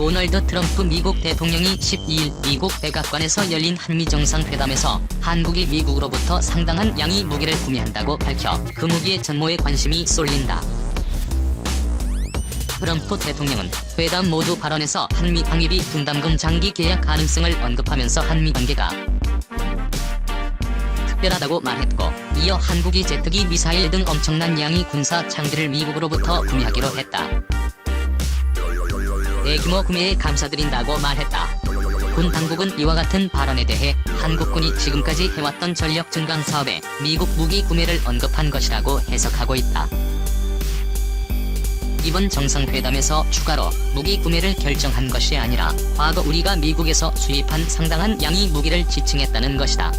도널드 트럼프 미국 대통령이 12일 미국 백악관에서 열린 한미 정상회담에서 한국이 미국으로부터 상당한 양의 무기를 구매한다고 밝혀 그 무기의 전모에 관심이 쏠린다. 트럼프 대통령은 회담 모두 발언에서 한미 방위비 분담금 장기 계약 가능성을 언급하면서 한미 관계가 특별하다고 말했고, 이어 한국이 제트기 미사일 등 엄청난 양의 군사 장비를 미국으로부터 구매하기로 했다. 대규모 구매에 감사드린다고 말했다. 군 당국은 이와 같은 발언에 대해 한국군이 지금까지 해왔던 전력 증강 사업에 미국 무기 구매를 언급한 것이라고 해석하고 있다. 이번 정상회담에서 추가로 무기 구매를 결정한 것이 아니라 과거 우리가 미국에서 수입한 상당한 양의 무기를 지칭했다는 것이다.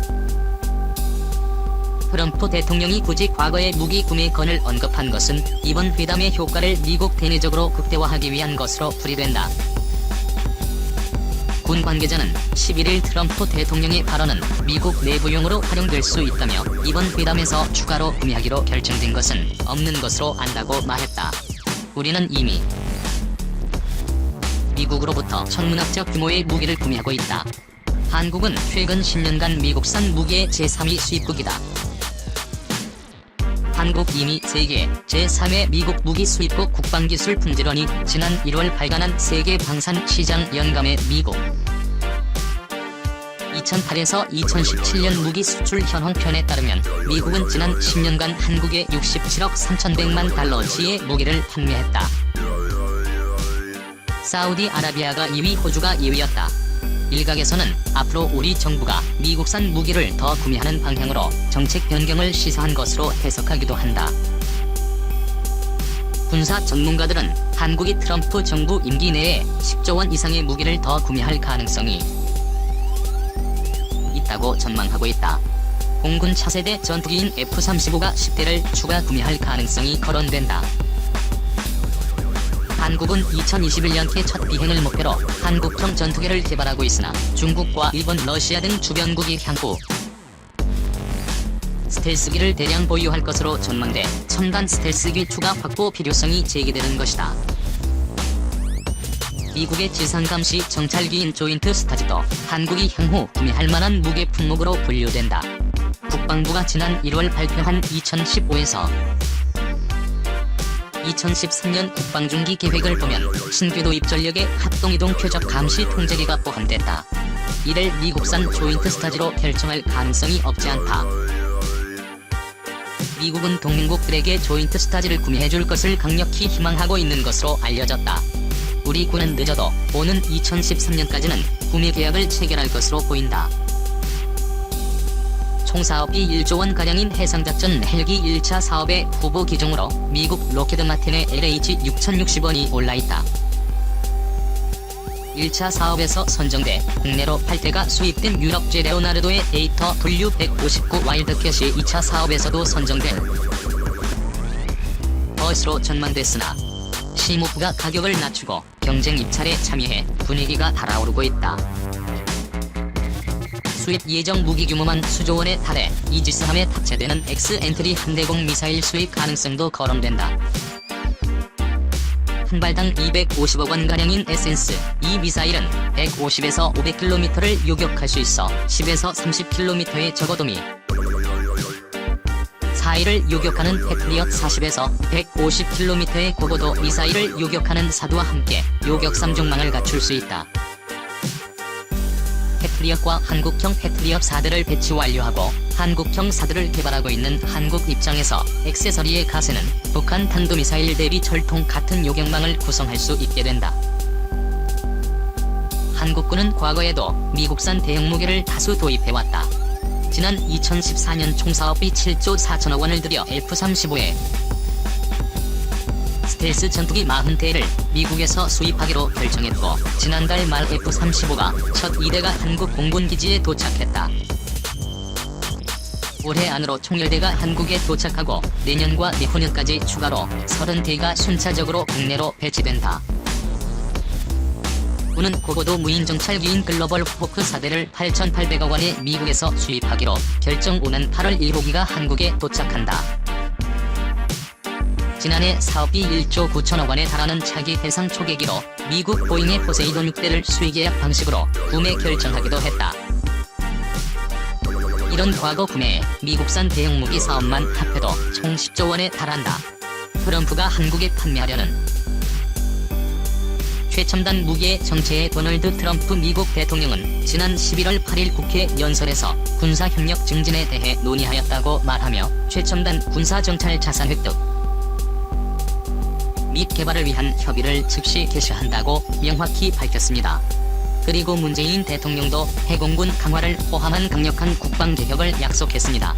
트럼프 대통령이 굳이 과거의 무기 구매 건을 언급한 것은 이번 회담의 효과를 미국 대내적으로 극대화하기 위한 것으로 풀이된다. 군 관계자는 11일 트럼프 대통령의 발언은 미국 내부용으로 활용될 수 있다며 이번 회담에서 추가로 구매하기로 결정된 것은 없는 것으로 안다고 말했다. 우리는 이미 미국으로부터 천문학적 규모의 무기를 구매하고 있다. 한국은 최근 10년간 미국산 무기의 제3위 수입국이다. 한국 이미 세계 제3회 미국 무기 수입국 국방기술 품질원이 지난 1월 발간한 세계 방산 시장 연감의 미국 2008에서 2017년 무기 수출 현황편에 따르면 미국은 지난 10년간 한국에 67억 3,100만 달러치의 무기를 판매했다. 사우디아라비아가 2위, 호주가 2위였다. 일각에서는 앞으로 우리 정부가 미국산 무기를 더 구매하는 방향으로 정책 변경을 시사한 것으로 해석하기도 한다. 군사 전문가들은 한국이 트럼프 정부 임기 내에 10조 원 이상의 무기를 더 구매할 가능성이 있다고 전망하고 있다. 공군 차세대 전투기인 F-35가 10대를 추가 구매할 가능성이 거론된다. 한국은 2021년께 첫 비행을 목표로 한국형 전투기를 개발하고 있으나 중국과 일본, 러시아 등 주변국이 향후 스텔스기를 대량 보유할 것으로 전망돼 첨단 스텔스기 추가 확보 필요성이 제기되는 것이다. 미국의 지상감시 정찰기인 조인트 스타즈도 한국이 향후 구매할 만한 무기 품목으로 분류된다. 국방부가 지난 1월 발표한 2015에서 2013년 국방중기 계획을 보면 신규 도입 전력의 합동이동 표적 감시 통제기가 포함됐다. 이를 미국산 조인트 스타즈로 결정할 가능성이 없지 않다. 미국은 동맹국들에게 조인트 스타즈를 구매해줄 것을 강력히 희망하고 있는 것으로 알려졌다. 우리 군은 늦어도 오는 2013년까지는 구매 계약을 체결할 것으로 보인다. 총 사업비 1조 원가량인 해상작전 헬기 1차 사업의 후보 기종으로 미국 록히드 마틴의 LH-6060원이 올라있다. 1차 사업에서 선정돼 국내로 8대가 수입된 유럽제 레오나르도의 데이터 W159 와일드캣이 2차 사업에서도 선정된 것으로 전망됐으나 시모프가 가격을 낮추고 경쟁 입찰에 참여해 분위기가 달아오르고 있다. 수입 예정 무기 규모만 수조 원에 달해 이지스함에 탑재되는 X-엔트리 함대공 미사일 수입 가능성도 거론된다. 한 발당 250억 원가량인 에센스, 이 미사일은 150에서 500km를 요격할 수 있어 10에서 30km의 적어도미 사이를 요격하는 패트리엇 40에서 150km의 고고도 미사일을 요격하는 사두와 함께 요격 3종망을 갖출 수 있다. 패트리엇과 한국형 패트리엇 4대를 배치 완료하고 한국형 4대를 개발하고 있는 한국 입장에서 액세서리의 가세는 북한 탄도미사일 대비 철통 같은 요격망을 구성할 수 있게 된다. 한국군은 과거에도 미국산 대형 무기를 다수 도입해왔다. 지난 2014년 총 사업비 7조 4천억 원을 들여 F-35에 스텔스 전투기 40대를 미국에서 수입하기로 결정했고, 지난달 말 F-35가 첫 2대가 한국 공군기지에 도착했다. 올해 안으로 총 10대가 한국에 도착하고 내년과 내후년까지 추가로 30대가 순차적으로 국내로 배치된다. 군은 고고도 무인 정찰기인 글로벌 호크 4대를 8,800억 원에 미국에서 수입하기로 결정. 오는 8월 1호기가 한국에 도착한다. 지난해 사업비 1조 9천억 원에 달하는 차기 해상 초계기로 미국 보잉의 포세이돈 6대를 수의계약 방식으로 구매 결정하기도 했다. 이런 과거 구매에 미국산 대형 무기 사업만 합해도 총 10조 원에 달한다. 트럼프가 한국에 판매하려는 최첨단 무기의 정체에 도널드 트럼프 미국 대통령은 지난 11월 8일 국회 연설에서 군사협력 증진에 대해 논의하였다고 말하며 최첨단 군사정찰 자산 획득 및 개발을 위한 협의를 즉시 개시한다고 명확히 밝혔습니다. 그리고 문재인 대통령도 해공군 강화를 포함한 강력한 국방개혁을 약속했습니다.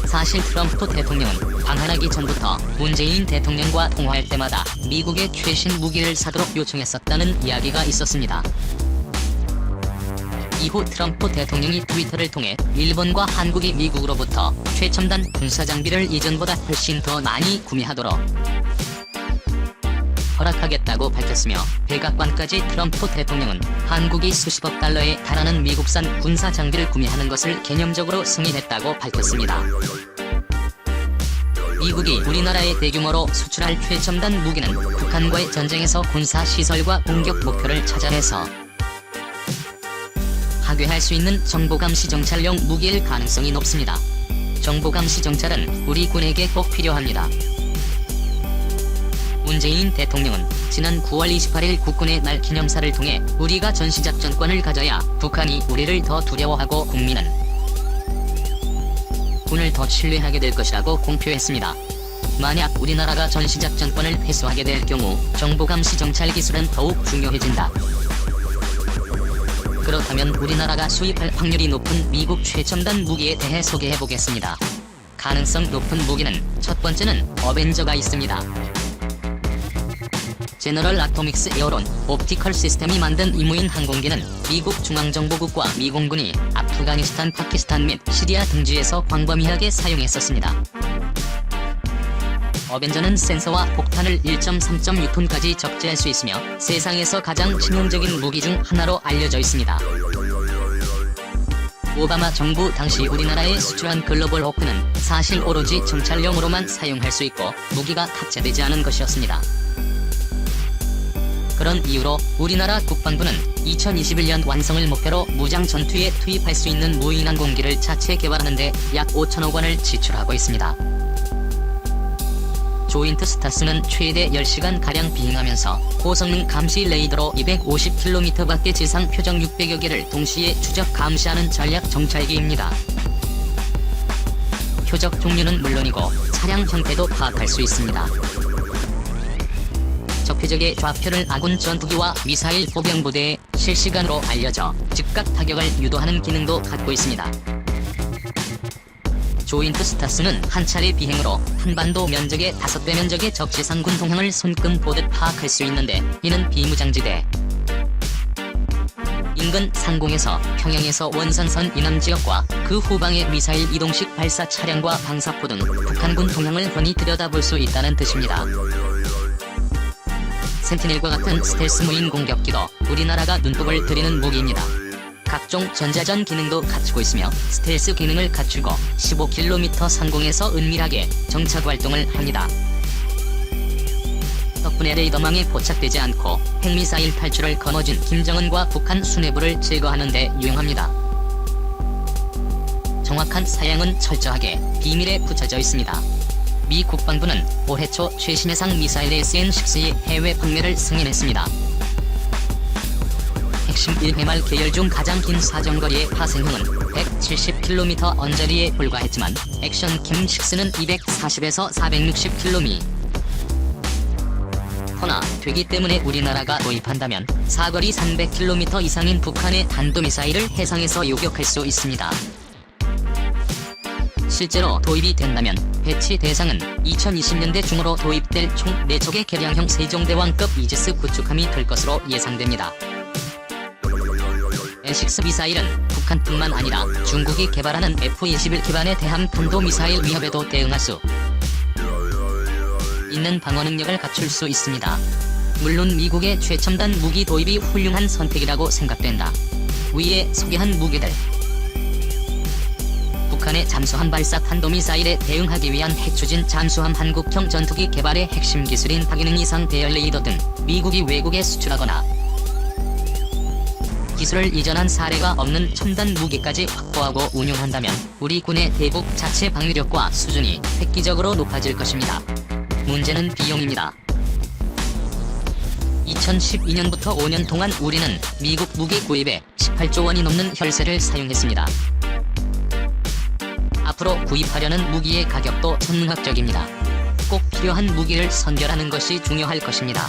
사실 트럼프 대통령은 방한하기 전부터 문재인 대통령과 통화할 때마다 미국의 최신 무기를 사도록 요청했었다는 이야기가 있었습니다. 이후 트럼프 대통령이 트위터를 통해 일본과 한국이 미국으로부터 최첨단 군사장비를 이전보다 훨씬 더 많이 구매하도록 허락하겠다고 밝혔으며 백악관까지 트럼프 대통령은 한국이 수십억 달러에 달하는 미국산 군사 장비를 구매하는 것을 개념적으로 승인했다고 밝혔습니다. 미국이 우리나라에 대규모로 수출할 최첨단 무기는 북한과의 전쟁에서 군사시설과 공격 목표를 찾아내서 파괴할 수 있는 정보감시 정찰용 무기일 가능성이 높습니다. 정보감시 정찰은 우리 군에게 꼭 필요합니다. 문재인 대통령은 지난 9월 28일 국군의 날 기념사를 통해 우리가 전시작전권을 가져야 북한이 우리를 더 두려워하고 국민은 군을 더 신뢰하게 될 것이라고 공표했습니다. 만약 우리나라가 전시작전권을 회수하게 될 경우 정보감시 정찰 기술은 더욱 중요해진다. 그렇다면 우리나라가 수입할 확률이 높은 미국 최첨단 무기에 대해 소개해보겠습니다. 가능성 높은 무기는 첫 번째는 어벤져가 있습니다. 제너럴 아토믹스 에어론 옵티컬 시스템이 만든 이무인 항공기는 미국 중앙정보국과 미공군이 아프가니스탄, 파키스탄 및 시리아 등지에서 광범위하게 사용했었습니다. 어벤져는 센서와 폭탄을 1.3.6톤까지 적재할 수 있으며 세상에서 가장 치명적인 무기 중 하나로 알려져 있습니다. 오바마 정부 당시 우리나라에 수출한 글로벌 호크는 사실 오로지 정찰용으로만 사용할 수 있고 무기가 탑재되지 않은 것이었습니다. 그런 이유로 우리나라 국방부는 2021년 완성을 목표로 무장 전투에 투입할 수 있는 무인 항공기를 자체 개발하는 데 약 5천억 원을 지출하고 있습니다. 조인트 스타스는 최대 10시간가량 비행하면서 고성능 감시 레이더로 250km 밖의 지상 표적 600여 개를 동시에 추적 감시하는 전략 정찰기입니다. 표적 종류는 물론이고 차량 형태도 파악할 수 있습니다. 적표적의 좌표를 아군 전투기와 미사일 보병부대에 실시간으로 알려져 즉각 타격을 유도하는 기능도 갖고 있습니다. 조인트 스타스는 한 차례 비행으로 한반도 면적의 5배 면적의 적 지상군 동향을 손금 보듯 파악할 수 있는데 이는 비무장지대 인근 상공에서 평양에서 원산선 이남지역과 그 후방의 미사일 이동식 발사 차량과 방사포 등 북한군 동향을 훤히 들여다볼 수 있다는 뜻입니다. 센티넬과 같은 스텔스 무인 공격기도 우리나라가 눈독을 들이는 무기입니다. 각종 전자전 기능도 갖추고 있으며 스텔스 기능을 갖추고 15km 상공에서 은밀하게 정착 활동을 합니다. 덕분에 레이더망에 포착되지 않고 핵미사일 탈출을 거머쥔 김정은과 북한 수뇌부를 제거하는 데 유용합니다. 정확한 사양은 철저하게 비밀에 붙여져 있습니다. 미 국방부는 올해 초 최신 해상 미사일 SN-6의 해외 판매를 승인했습니다. 핵심 1회말 계열 중 가장 긴 사정거리의 파생형은 170km 언저리에 불과했지만 액션 킴6는 240에서 460km 허나 되기 때문에 우리나라가 도입한다면 사거리 300km 이상인 북한의 탄도미사일을 해상에서 요격할 수 있습니다. 실제로 도입이 된다면 배치 대상은 2020년대 중으로 도입될 총 4척의 개량형 세종대왕급 이지스 구축함이 될 것으로 예상됩니다. N6 미사일은 북한뿐만 아니라 중국이 개발하는 F-21 기반의 대함 탄도미사일 위협에도 대응할 수 있는 방어 능력을 갖출 수 있습니다. 물론 미국의 최첨단 무기 도입이 훌륭한 선택이라고 생각된다. 위에 소개한 무기들 북한이 북한의 잠수함 발사 탄도미사일에 대응하기 위한 핵추진 잠수함 한국형 전투기 개발의 핵심 기술인 다기능 이상 배열 레이더 등 미국이 외국에 수출하거나 기술을 이전한 사례가 없는 첨단 무기까지 확보하고 운용한다면 우리 군의 대북 자체 방위력과 수준이 획기적으로 높아질 것입니다. 문제는 비용입니다. 2012년부터 5년 동안 우리는 미국 무기 구입에 18조 원이 넘는 혈세를 사용했습니다. 앞으로 구입하려는 무기의 가격도 천문학적입니다. 꼭 필요한 무기를 선별하는 것이 중요할 것입니다.